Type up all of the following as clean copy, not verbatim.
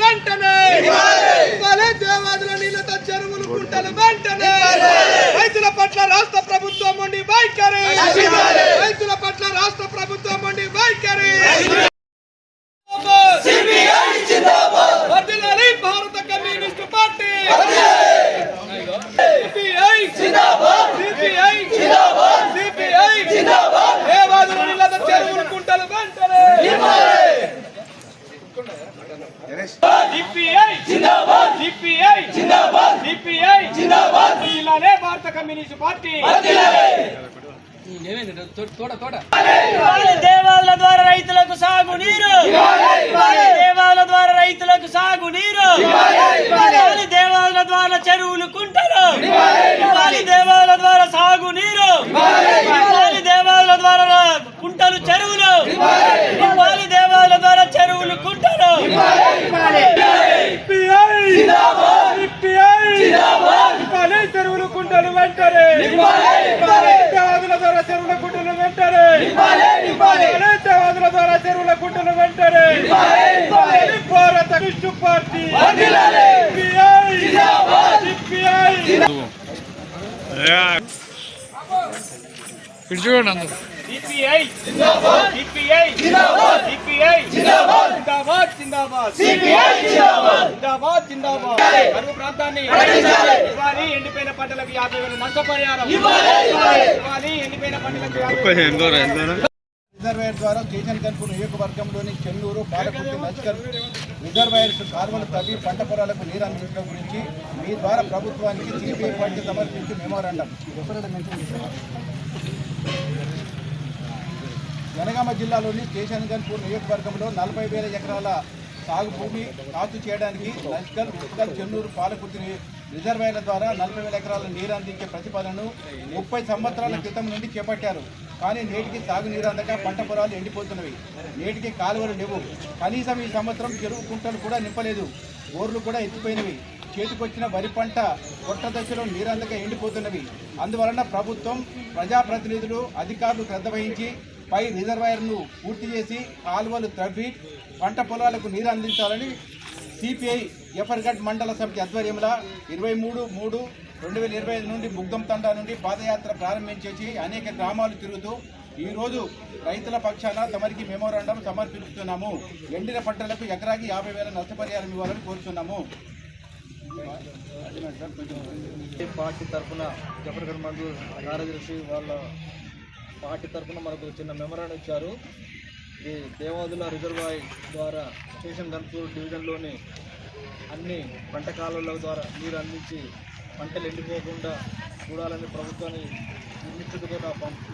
వెంటనే దేవాదుల నీళ్లతో చెరువులు కుంటలు వెంటనే రైతుల పట్ల రాష్ట్ర ప్రభుత్వం ఉండి వైఖరి రైతుల పట్ల రాష్ట్ర ప్రభుత్వం ఉండి వైఖరి భారత కమ్యూనిస్టు పార్టీ దేవాదుల నీళ్లతో చెరువులు కుంటలు వెంటనే భారత కమ్యూనిస్ట్ పార్టీ దేవాలయాల ద్వారా రైతులకు సాగునీరు దేవాలయాల ద్వారా రైతులకు సాగునీరు దేవాలయాల ద్వారా చెరువులు కుంటలు దేవాలయాల ద్వారా సాగునీరు దేవాలయాల ద్వారా కుంటలు చెరువులు దేవాలయాల ద్వారా చెరువులు కుంటలు చెరువులు కుంటలు వెంటనే దేవాదుల ద్వారా చెరువుల కుంటలు వెంటనే దేవాదుల ద్వారా చెరువుల కుంటలు వెంటనే భారత కమ్యూనిస్టు పార్టీ చూడండి అందరూ కరువు ప్రాంతాన్ని ఇవ్వాలి, ఎండిపోయిన పంటలకు 50,000 నష్టపరిహారం ఇవ్వాలి, ఎండిపోయిన పంటలకు రిజర్వాయర్ ద్వారా కేశన్ కన్పూర్ నియోజకవర్గంలోని చెన్నూరు పాలకుర్తి నస్కల్ రిజర్వాయర్స్ కాలువలు తవ్వి పంట పొలాలకు నీరు అందించడం గురించి మీ ద్వారా ప్రభుత్వానికి సిపిఐ పార్టీ సమర్పించి మెమోరాండం. జనగామ జిల్లాలోని కేశన్ కన్పూర్ నియోజకవర్గంలో 40,000 ఎకరాల సాగు భూమి కాచు చేయడానికి నస్కల్ ఉత్కల్ చెన్నూరు పాలకుర్తి రిజర్వాయర్ల ద్వారా 40,000 ఎకరాల నీరు అందించే ప్రతిపాదనను 30 సంవత్సరాల క్రితం నుండి చేపట్టారు. కానీ నేటికి సాగునీరు అందక పంట పొలాలు ఎండిపోతున్నవి. నేటికి కాలువలు లేవు. కనీసం ఈ సంవత్సరం చెరువు కుంటలు కూడా నింపలేదు. బోర్లు కూడా ఎత్తిపోయినవి. చేతికొచ్చిన వరి పంట కొట్ట దశలో నీరందక ఎండిపోతున్నవి. అందువలన ప్రభుత్వం, ప్రజాప్రతినిధులు, అధికారులు శ్రద్ధ వహించి పై రిజర్వాయర్ను పూర్తి చేసి కాలువలు త్రవ్వి పంట పొలాలకు నీరు అందించాలని సిపిఐ ఎఫర్గఢ్ మండల సమితి ఆధ్వర్యంలో 23/3/2025 నుండి బుగ్గం తండా నుండి పాదయాత్ర ప్రారంభించేసి అనేక గ్రామాలు తిరుగుతూ ఈరోజు రైతుల పక్షాన తమరికి మెమోరాండం సమర్పిస్తున్నాము. ఎండిన పంటలకు ఎకరాకి 50,000 నష్టపరిహారం ఇవ్వాలని కోరుతున్నాము. పార్టీ తరఫున జఫర్గఢ్ మండల్ కార్యదర్శి వాళ్ళ పార్టీ తరఫున మనకు చిన్న మెమోరాండం ఇచ్చారు. ఈ దేవాదుల రిజర్వాయర్ ద్వారా స్టేషన్ గన్పూర్ డివిజన్లోని అన్ని పంట కాలువల ద్వారా నీరు అందించి పంటలు ఎండిపోకుండా చూడాలని ప్రభుత్వాన్ని నిర్మించుకుని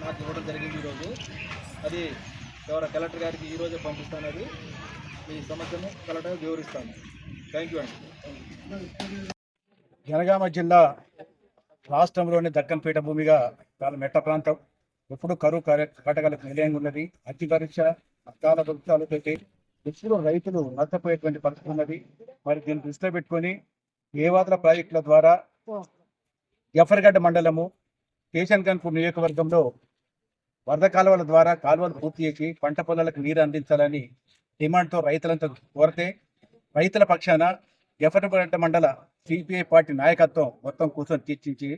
నాకు ఇవ్వడం జరిగింది. ఈరోజు అది కలెక్టర్ గారికి ఈరోజే పంపిస్తాను. అది ఈ సమస్యను కలెక్టర్ వివరిస్తాను. థ్యాంక్ యూ అండి. జనగామ జిల్లా రాష్ట్రంలోని దక్కన్ పీఠ భూమిగా చాలా మెట్ట ప్రాంతం. ఎప్పుడు కరువు కటకలకు నిలయంగా ఉన్నది. అతి పరీక్ష అకాల వృక్షాలు పెట్టి ఎప్పుడు రైతులు నష్టపోయేటువంటి పరిస్థితి ఉన్నది. మరి దీన్ని దృష్టిలో పెట్టుకొని దేవాదుల ప్రాజెక్టుల ద్వారా జఫర్గఢ్ మండలము కేశన్ కన్పూర్ నియోజకవర్గంలో వరద కాలువల ద్వారా కాలువలు పూర్తి చేసి పంట పొలాలకు నీరు అందించాలని డిమాండ్తో రైతులంతా కోరితే రైతుల పక్షాన జఫర్గఢ్ మండల సిపిఐ పార్టీ నాయకత్వం మొత్తం కూర్చొని చర్చించి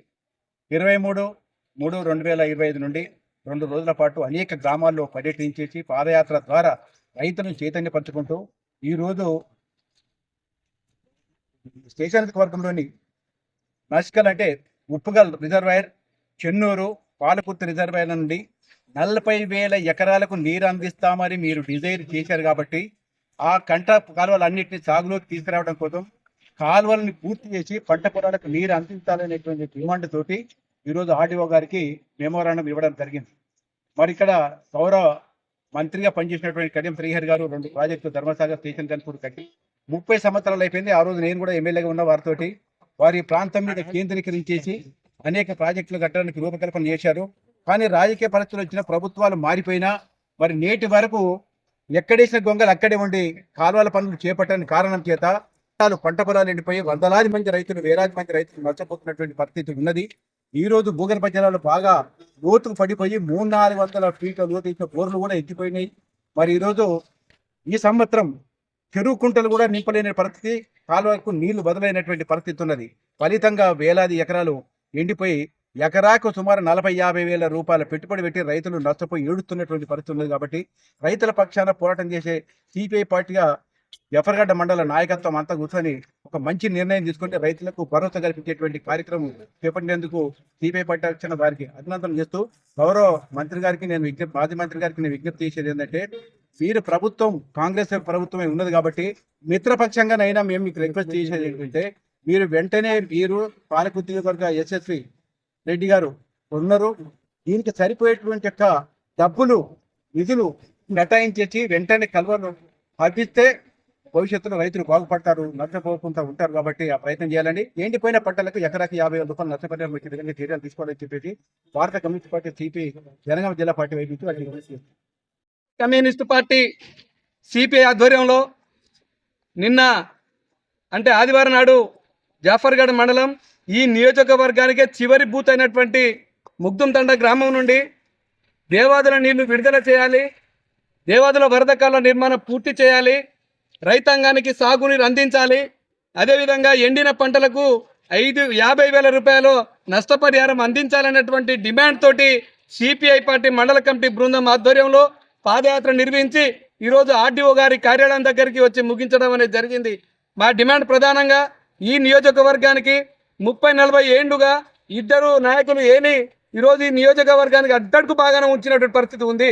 23/3/2025 నుండి 2 రోజుల పాటు అనేక గ్రామాల్లో పర్యటించేసి పాదయాత్ర ద్వారా రైతులను చైతన్యపరచుకుంటూ ఈరోజు స్టేషన్ వర్గంలోని నస్కల్ అంటే ఉప్పుగల్ రిజర్వాయర్, చెన్నూరు, పాలకుర్తి రిజర్వాయర్ల నుండి 40,000 ఎకరాలకు నీరు అందిస్తామని మీరు డిజైర్ చేశారు. కాబట్టి ఆ కాలువలన్నింటినీ సాగులోకి తీసుకురావడం కోసం కాలువలను పూర్తి చేసి పంట పొలాలకు నీరు అందించాలనేటువంటి డిమాండ్ తోటి ఈరోజు ఆర్డీఓ గారికి మెమోరాండం ఇవ్వడం జరిగింది. మరి ఇక్కడ గౌరవ మంత్రిగా పనిచేసినటువంటి కడియం శ్రీహరి గారు 2 ప్రాజెక్టులు ధర్మసాగర్ స్టేషన్ కన్పూర్ కట్టి 30 సంవత్సరాలు అయిపోయింది. ఆ రోజు నేను కూడా ఎమ్మెల్యేగా ఉన్న వారితోటి వారి ప్రాంతం మీద కేంద్రీకరించేసి అనేక ప్రాజెక్టులు కట్టడానికి రూపకల్పన చేశారు. కానీ రాజకీయ పరిస్థితులు వచ్చిన ప్రభుత్వాలు మారిపోయినా మరి నేటి వరకు ఎక్కడేసిన గొంగలు అక్కడే ఉండి కాలువల పనులు చేపట్టని కారణం చేత పంట పొలాలు ఎండిపోయి వందలాది మంది రైతులు, వేలాది మంది రైతులు నష్టపోతున్నటువంటి పరిస్థితి ఉన్నది. ఈ రోజు భూగర్భ జలాలు బాగా లోతుకు పడిపోయి 300-400 ఫీట్ల లోతు ఇచ్చిన బోర్లు కూడా ఎత్తిపోయినాయి. మరి ఈరోజు ఈ సంవత్సరం చెరువు కుంటలు కూడా నింపలేని పరిస్థితి, కాలువకు నీళ్లు బదులైనటువంటి పరిస్థితి ఉన్నది. ఫలితంగా వేలాది ఎకరాలు ఎండిపోయి ఎకరాకు సుమారు 40-50 వేల రూపాయల పెట్టుబడి పెట్టి రైతులు నష్టపోయి ఏడుస్తున్నటువంటి పరిస్థితి ఉన్నది. కాబట్టి రైతుల పక్షాన పోరాటం చేసే సిపిఐ పార్టీగా జఫర్గడ్డ మండల నాయకత్వం అంతా కూర్చొని ఒక మంచి నిర్ణయం తీసుకుంటే రైతులకు భరోసా కల్పించేటువంటి కార్యక్రమం చేపట్టినందుకు సిపిఐ పార్టీ పక్షాన వారికి అభినందనలు చేస్తూ గౌరవ మంత్రి గారికి మాజీ మంత్రి గారికి నేను విజ్ఞప్తి చేసేది ఏంటంటే, మీరు ప్రభుత్వం కాంగ్రెస్ ప్రభుత్వమే ఉన్నది కాబట్టి మిత్రపక్షంగానైనా మేము మీకు రిక్వెస్ట్ చేసేది ఏంటంటే, మీరు వెంటనే పాలకుర్తి వర్గ యశస్వి రెడ్డి గారు ఉన్నారు, దీనికి సరిపోయేటువంటి యొక్క డబ్బులు నిధులు కేటాయించేసి వెంటనే కల్వలు పంపిస్తే భవిష్యత్తులో రైతులు బాగుపడతారు, నష్టపోకుండా ఉంటారు. కాబట్టి ఆ ప్రయత్నం చేయాలండి. ఎండిపోయిన పంటలకు ఎకరాకి 50,000 రూపాయలు నష్టపరిహారం వచ్చే విధంగా చర్యలు తీసుకోవాలని చెప్పేసి భారత కమ్యూనిస్ట్ పార్టీ సిపిఐ జనగామ జిల్లా పార్టీ వైపు నుంచి వాటిని కమ్యూనిస్టు పార్టీ సిపిఐ ఆధ్వర్యంలో నిన్న అంటే ఆదివారం నాడు జాఫర్గఢ్ మండలం ఈ నియోజకవర్గానికే చివరి బూత్ అయినటువంటి ముగ్దుంతండ గ్రామం నుండి దేవాదుల నీళ్లు విడుదల చేయాలి, దేవాదుల వరదకాల నిర్మాణం పూర్తి చేయాలి, రైతాంగానికి సాగునీరు అందించాలి, అదేవిధంగా ఎండిన పంటలకు 50,000 రూపాయలు నష్టపరిహారం అందించాలనేటువంటి డిమాండ్ తోటి సిపిఐ పార్టీ మండల కమిటీ బృందం ఆధ్వర్యంలో పాదయాత్ర నిర్వహించి ఈరోజు ఆర్డీఓ గారి కార్యాలయం దగ్గరికి వచ్చి ముగించడం అనేది జరిగింది. మా డిమాండ్ ప్రధానంగా ఈ నియోజకవర్గానికి 30-40 ఏళ్లుగా ఇద్దరు నాయకులు ఈరోజు ఈ నియోజకవర్గానికి అడ్డడుకు బాగానే ఉంచినటువంటి పరిస్థితి ఉంది.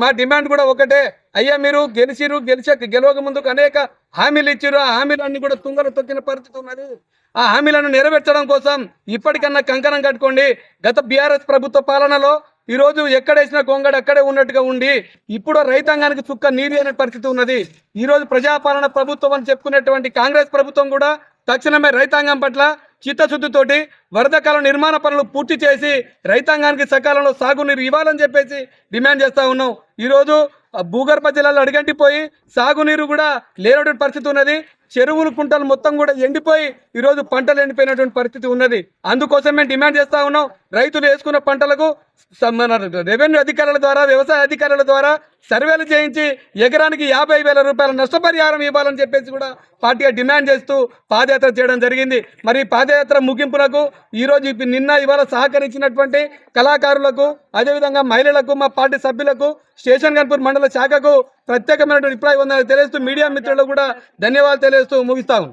మా డిమాండ్ కూడా ఒకటే, అయ్యా మీరు గెలవక ముందుకు అనేక హామీలు ఇచ్చారు, ఆ హామీలన్నీ కూడా తుంగలు తొక్కిన పరిస్థితి ఉన్నది. ఆ హామీలను నెరవేర్చడం కోసం ఇప్పటికన్నా కంకణం కట్టుకోండి. గత బీఆర్ఎస్ ప్రభుత్వ పాలనలో ఈరోజు ఎక్కడేసిన కొంగడు అక్కడే ఉన్నట్టుగా ఉండి ఇప్పుడు రైతాంగానికి చుక్క నీరు అనే పరిస్థితి ఉన్నది. ఈరోజు ప్రజాపాలన ప్రభుత్వం అని చెప్పుకునేటువంటి కాంగ్రెస్ ప్రభుత్వం కూడా తక్షణమే రైతాంగం పట్ల చిత్తశుద్ధితోటి వరదకాల నిర్మాణ పనులు పూర్తి చేసి రైతాంగానికి సకాలంలో సాగునీరు ఇవ్వాలని చెప్పేసి డిమాండ్ చేస్తూ ఉన్నాం. ఈరోజు భూగర్భ జలాలు అడిగంటిపోయి సాగునీరు కూడా లేనటువంటి పరిస్థితి ఉన్నది. చెరువులు కుంటలు మొత్తం కూడా ఎండిపోయి ఈరోజు పంటలు ఎండిపోయినటువంటి పరిస్థితి ఉన్నది. అందుకోసం మేము డిమాండ్ చేస్తూ ఉన్నాం, రైతులు వేసుకున్న పంటలకు రెవెన్యూ అధికారుల ద్వారా వ్యవసాయ అధికారుల ద్వారా సర్వేలు చేయించి ఎకరానికి 50,000 రూపాయల నష్టపరిహారం ఇవ్వాలని చెప్పేసి కూడా పార్టీగా డిమాండ్ చేస్తూ పాదయాత్ర చేయడం జరిగింది. మరి పాదయాత్ర ముగింపునకు ఈరోజు ఇవాళ సహకరించినటువంటి కళాకారులకు, అదేవిధంగా మహిళలకు, మా పార్టీ సభ్యులకు, స్టేషన్ గన్పూర్ మండల శాఖకు ప్రత్యేకమైనటువంటి రిప్లై ఉందని తెలియజేస్తూ మీడియా మిత్రులకు కూడా ధన్యవాదాలు తెలియజేస్తూ ముగిస్తాము.